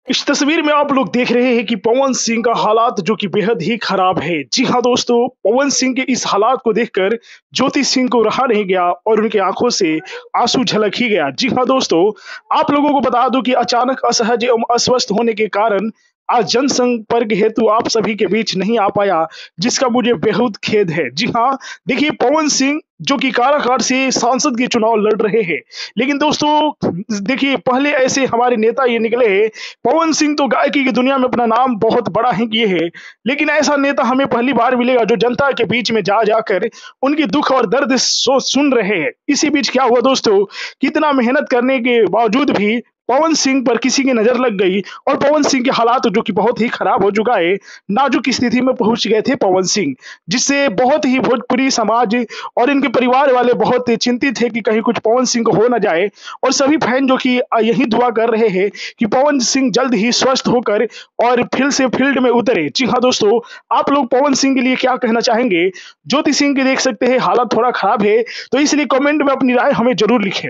इस तस्वीर में आप लोग देख रहे हैं कि पवन सिंह का हालात जो कि बेहद ही खराब है। जी हाँ दोस्तों, पवन सिंह के इस हालात को देखकर ज्योति सिंह को रहा नहीं गया और उनकी आंखों से आंसू झलक ही गया। जी हाँ दोस्तों, आप लोगों को बता दूं कि अचानक असहज एवं अस्वस्थ होने के कारण आज जनसंपर्क हेतु आप सभी के बीच नहीं आ पाया, जिसका मुझे बेहद खेद है। जी हाँ, देखिए पवन सिंह जो कि कारागार से सांसद के चुनाव लड़ रहे हैं, लेकिन दोस्तों देखिए पहले ऐसे हमारे नेता ये निकले। पवन सिंह तो गायकी की दुनिया में अपना नाम बहुत बड़ा ही किए हैं, लेकिन ऐसा नेता हमें पहली बार मिलेगा जो जनता के बीच में जा जाकर उनके दुख और दर्द सुन रहे हैं। इसी बीच क्या हुआ दोस्तों, कितना मेहनत करने के बावजूद भी पवन सिंह पर किसी की नजर लग गई और पवन सिंह के हालात जो कि बहुत ही खराब हो चुका है, नाजुक स्थिति में पहुंच गए थे पवन सिंह, जिससे बहुत ही भोजपुरी समाज और इनके परिवार वाले बहुत चिंतित थे कि कहीं कुछ पवन सिंह को हो ना जाए। और सभी फैन जो कि यही दुआ कर रहे हैं कि पवन सिंह जल्द ही स्वस्थ होकर और फिर से फील्ड में उतरे। जी हाँ दोस्तों, आप लोग पवन सिंह के लिए क्या कहना चाहेंगे? ज्योति सिंह के देख सकते हैं हालत थोड़ा खराब है, तो इसलिए कमेंट में अपनी राय हमें जरूर लिखें।